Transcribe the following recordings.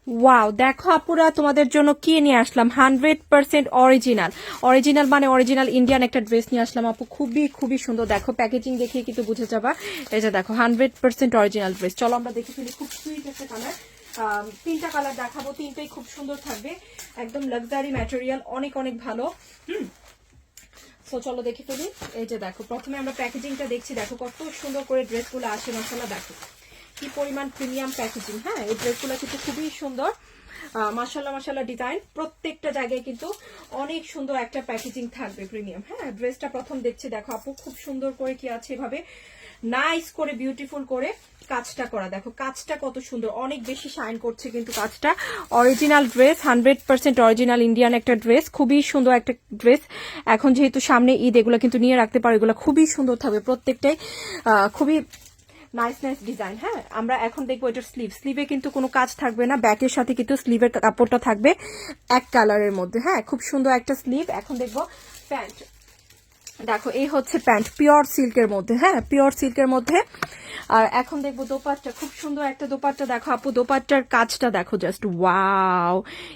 Wow, দেখো আপুরা তোমাদের জন্য কি নিয়ে আসলাম, 100% অরিজিনাল। অরিজিনাল মানে অরিজিনাল ইন্ডিয়ান একটা ড্রেস নিয়ে আসলাম আপু, খুবই খুবই সুন্দর। দেখো প্যাকেজিং দেখিয়ে কিন্তু বুঝে যাবা। এই যে দেখো 100% অরিজিনাল ড্রেস। চলো আমরা দেখে ফেলি। খুব সুইট একটা কালার, তিনটা কালার দেখাবো, তিনটাই খুব সুন্দর থাকবে, একদম লাক্সারি ম্যাটেরিয়াল, অনেক অনেক ভালো। তো চলো দেখে ফেলি। এই যে দেখো প্রথমে আমরা প্যাকেজিংটা দেখছি, দেখো কত সুন্দর করে ড্রেসগুলো আসে, মাশাআল্লাহ দেখো কি পরিমাণ প্রিমিয়াম প্যাকেজিং। হ্যাঁ, এই ড্রেসগুলো কিন্তু খুবই সুন্দর, মাশাআল্লাহ মাশাআল্লাহ। ডিজাইন প্রত্যেকটা জায়গায় কিন্তু অনেক সুন্দর একটা প্যাকেজিং থাকবে, প্রিমিয়াম। হ্যাঁ, ড্রেসটা প্রথম দেখছি, দেখো আপু খুব সুন্দর করে কি আছে, এভাবে নাইস করে বিউটিফুল করে কাজটা করা। দেখো কাজটা কত সুন্দর, অনেক বেশি শাইন করছে কিন্তু কাজটা। অরিজিনাল ড্রেস, 100% অরিজিনাল ইন্ডিয়ান একটা ড্রেস, খুবই সুন্দর একটা ড্রেস। এখন যেহেতু সামনে ঈদ, এগুলো কিন্তু নিয়ে রাখতে পারো, এগুলো খুবই সুন্দর থাকবে প্রত্যেকটাই, খুবই নাইস নাইস ডিজাইন। হ্যাঁ, আমরা এখন দেখবো এটার স্লিভ। স্লিভে কিন্তু কোনো কাজ থাকবে না, ব্যাকের সাথে কিন্তু স্লিভের কাপড়টা থাকবে এক কালারের মধ্যে। হ্যাঁ, খুব সুন্দর একটা স্লিভ। এখন দেখবো প্যান্ট। দেখো এই হচ্ছে প্যান্ট, পিওর সিল্কের মধ্যে। হ্যাঁ, পিওর সিল্কের মধ্যে। আর এখন দেখবো দোপাট্টা, খুব সুন্দর একটা দোপাট্টা। দেখো আপু দোপাট্টার কাজটা দেখো, জাস্ট ওয়াও,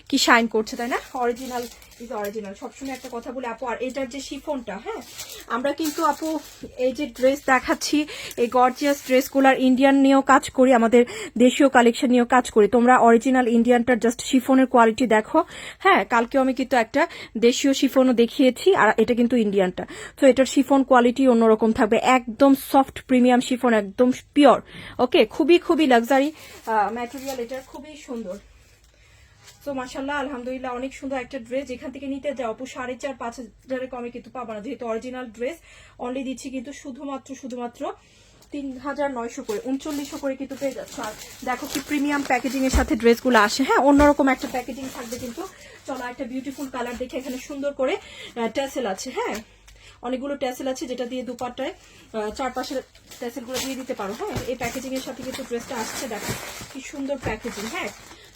কি শাইন করছে তাই না। অরিজিনাল ইজ অরিজিনাল, সবসময় একটা কথা বলি আপু। আর এটার যে শিফনটা, হ্যাঁ আমরা কিন্তু আপু এই যে ড্রেস দেখাচ্ছি, এই গর্জিয়াস ড্রেসগুলার ইন্ডিয়ান নিয়েও কাজ করি, আমাদের দেশীয় কালেকশন নিয়েও কাজ করি। তোমরা অরিজিনাল ইন্ডিয়ানটার জাস্ট শিফনের কোয়ালিটি দেখো। হ্যাঁ, কালকেও আমি কিন্তু একটা দেশীয় শিফনও দেখিয়েছি, আর এটা কিন্তু ইন্ডিয়ানটা। তো এটার শিফন কোয়ালিটি অন্যরকম থাকবে, একদম সফট প্রিমিয়াম শিফন, একদম পিওর। ওকে, খুবই খুবই লাক্সারি ম্যাটেরিয়াল, এটার খুবই সুন্দর। তো মাশাআল্লাহ আলহামদুলিল্লাহ, অনেক সুন্দর একটা ড্রেস। যেখান থেকে নিতে যাও আপু 4,500-5,000 কমে কিন্তু পাবা না, যেহেতু অরিজিনাল ড্রেস। অনলি দিচ্ছি কিন্তু শুধুমাত্র 3,900 করে, 3900 করে কিন্তু পেয়ে যাচ্ছ। আর দেখো কি প্রিমিয়াম প্যাকেজিং এর সাথে ড্রেসগুলো আসে। হ্যাঁ, অন্যরকম একটা প্যাকেজিং থাকবে কিন্তু। চলো একটা বিউটিফুল কালার দেখে, এখানে সুন্দর করে ট্যাসেল আছে। হ্যাঁ, অনেকগুলো ট্যাসেল আছে, যেটা দিয়ে দুপাট্টায় চারপাশের ট্যাসেলগুলো দিয়ে দিতে পারো। হ্যাঁ, এই প্যাকেজিং এর সাথে কিন্তু ড্রেসটা আসছে। দেখো কি সুন্দর প্যাকেজিং। হ্যাঁ,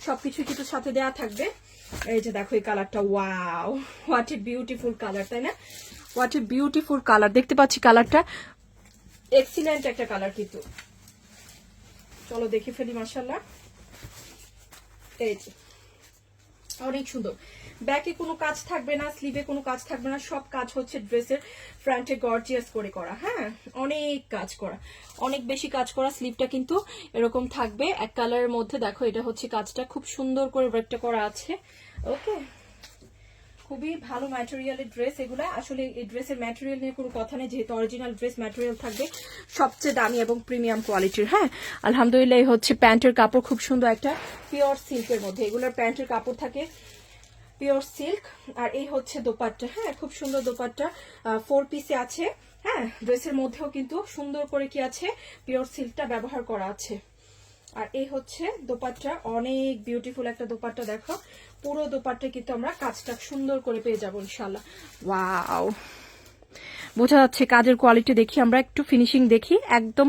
সবকিছু কিন্তু সাথে দেওয়া থাকবে। এই যে দেখো এই কালারটা, wow, what a beautiful colour, তাই না? হোয়াট এ বিউটিফুল কালার, দেখতে পাচ্ছি কালারটা এক্সিলেন্ট একটা কালার কিন্তু। চলো দেখে ফেলি। মাশাআল্লাহ, এই যে অনেক সুন্দর। ব্যাকে কোনো কাজ থাকবে না, স্লিভে কোনো কাজ থাকবে না, সব কাজ হচ্ছে ড্রেসের ফ্রন্টে গর্জিয়াস করে করা। হ্যাঁ, অনেক কাজ করা, অনেক বেশি কাজ করা। স্লিভটা কিন্তু এরকম থাকবে এক কালারের মধ্যে। দেখো এটা হচ্ছে কাজটা, খুব সুন্দর করে ওয়ার্কটা করা আছে। ওকে, খুবই ভালো ম্যাটেরিয়ালের ড্রেস এগুলো। আসলে এই ড্রেসের ম্যাটেরিয়াল নিয়ে কোনো কথা নেই, যেহেতু অরিজিনাল ড্রেস, ম্যাটেরিয়াল থাকবে সবচেয়ে দামি এবং প্রিমিয়াম কোয়ালিটির। হ্যাঁ, আলহামদুলিল্লাহ। এই হচ্ছে প্যান্টের কাপড়, খুব সুন্দর একটা পিওর সিল্কের মধ্যে। এগুলোর প্যান্টের কাপড় থাকে পিওর সিল্ক। আর এই হচ্ছে দোপাট্টা। হ্যাঁ, খুব সুন্দর দোপাট্টা, 4 পিসে আছে। হ্যাঁ, ড্রেসের মধ্যেও কিন্তু সুন্দর করে কি আছে, পিওর সিল্কটা ব্যবহার করা আছে। আর এই হচ্ছে দোপাট্টা, অনেক বিউটিফুল একটা দোপাট্টা। দেখো পুরো দোপাট্টা কিন্তু আমরা কাজটা সুন্দর করে পেয়ে যাবো ইনশাল্লাহ। ওয়াও, বোঝা যাচ্ছে কাজের কোয়ালিটি। দেখি আমরা একটু ফিনিশিং দেখি, একদম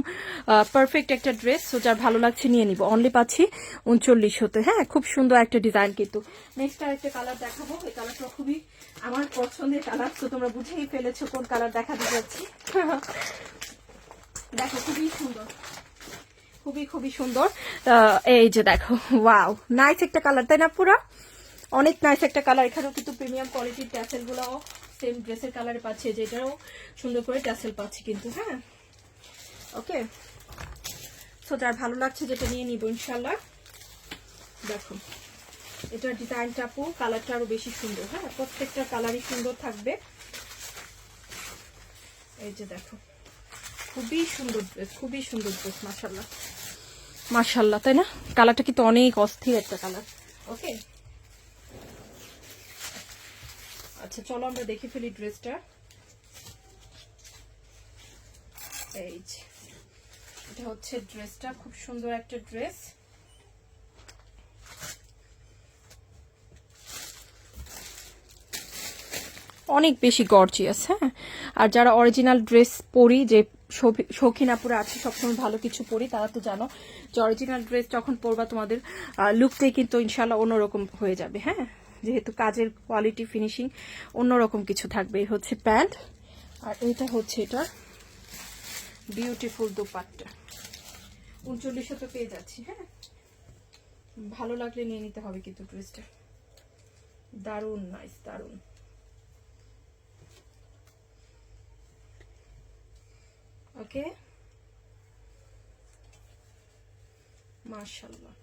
পারফেক্ট একটা ড্রেস। সো যার ভালো লাগছে নিয়ে নিব। অনলি পাচ্ছি 3900-তে। হ্যাঁ, খুব সুন্দর একটা ডিজাইন কিন্তু। নেক্সট আর একটা কালার দেখাবো, এই কালারটা খুবই আমার পছন্দের কালার। তো তোমরা বুঝেই ফেলেছো কোন কালার দেখাতে যাচ্ছি। দেখো খুবই সুন্দর, খুবই খুবই সুন্দর। এই যে দেখো, ওয়াও, নাইস একটা কালার, তাই না? পুরো অনেক নাইস একটা কালার। এখানেও কিন্তু প্রিমিয়াম কোয়ালিটির ট্যাসেল গুলাও সেম ড্রেসের কালারে পাচ্ছি, যেটাও সুন্দর করে ট্যাসেল পাচ্ছি কিন্তু। হ্যাঁ, ওকে। সো যার ভালো লাগছে যেটা নিয়ে নিব ইনশাল্লাহ। দেখো এটার ডিজাইনটা আপু, কালারটা আরো বেশি সুন্দর। হ্যাঁ, প্রত্যেকটা কালারই সুন্দর থাকবে। এই যে দেখো, খুবই সুন্দর ড্রেস, খুবই সুন্দর ড্রেস। মাশাল্লাহ মাশাল্লাহ, তাই না? কালারটা কিন্তু অনেক অস্থির একটা কালার। ওকে, আচ্ছা চলো আমরা দেখে ফেলি ড্রেসটা। এই যে এটা হচ্ছে ড্রেসটা, খুব সুন্দর একটা ড্রেস। অনেক বেশি গর্জিয়াস। হ্যাঁ, আর যারা অরিজিনাল ড্রেস পরি, যে শৌখিন আপুরা আছে, সবসময় ভালো কিছু পরি, তারা তো জানো যে অরিজিনাল ড্রেস যখন পরবা তোমাদের লুকটাই কিন্তু ইনশাল্লাহ অন্যরকম হয়ে যাবে। হ্যাঁ, যেহেতু কাজের কোয়ালিটি ফিনিশিং অন্যরকম কিছু থাকবে। এই হচ্ছে প্যান্ট, আর এটা হচ্ছে এটা বিউটিফুল দোপাট্টা। 3900 তো পেয়ে যাচ্ছি। হ্যাঁ, ভালো লাগলে নিয়ে নিতে হবে কিন্তু ড্রেসটা, দারুন নাইস, দারুন। ওকে, মাশাআল্লাহ।